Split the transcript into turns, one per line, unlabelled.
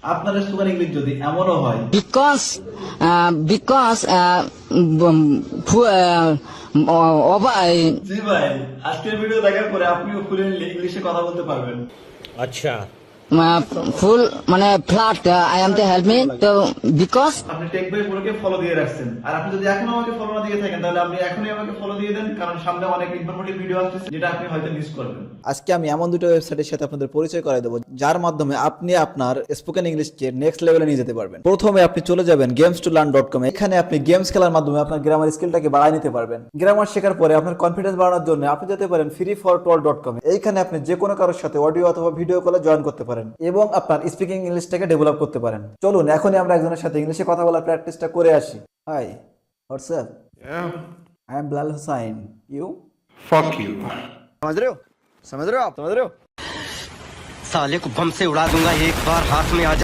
আপনার spoken English যদি এমনও হয়
because
জি ভাই, আজকের ভিডিও দেখার পরে আপনিও ফ্লুয়েন্টলি ইংলিশে কথা বলতে পারবেন।
अच्छा
full মানে flat I am to help me তো because
আপনি টেক ভাই পুরোকে ফলো দিয়ে রাখছেন, আর আপনি যদি এখনো আমাকে ফলো না দিয়ে থাকেন তাহলে আপনি এখনই আমাকে ফলো দিয়ে দেন, কারণ সামনে অনেক ইনফরমেটিভ ভিডিও আসছে যেটা আপনি হয়তো মিস করবেন।
আজকে আমি এমন দুটো ওয়েবসাইটের সাথে আপনাদের পরিচয় করাই দেবো যার মাধ্যমে আপনি আপনার স্পোকেন ইংলিশকে নেক্সট লেভেলে নিয়ে যেতে পারবেন। প্রথমে আপনি চলে যাবেন games2learn.com। এখানে আপনি গেমস খেলার মাধ্যমে আপনার গ্রামার স্কিলটাকে বাড়ায় নিতে পারবেন। গ্রামার শেখার পরে আপনার কনফিডেন্স বাড়ানোর জন্য আপনি যেতে পারেন freeforall.com। এইখানে আপনি যে কোনো কারোর সাথে অডিও অথবা ভিডিও কলে জয়েন করতে পারেন এবং আপনার স্পিকিং ইংলিশটাকে ডেভেলপ করতে পারেন। চলুন এখনই আমরা একজনের সাথে ইংলিশে কথা বলার প্র্যাকটিসটা করে আসি। Hi, what's up? I am Bilal Hossain. You?
Fuck you.
समझ रहे हो? समझ रहे हो आप? समझ रहे हो?
साले को बम से उड़ा दूंगा एक बार हाथ में आ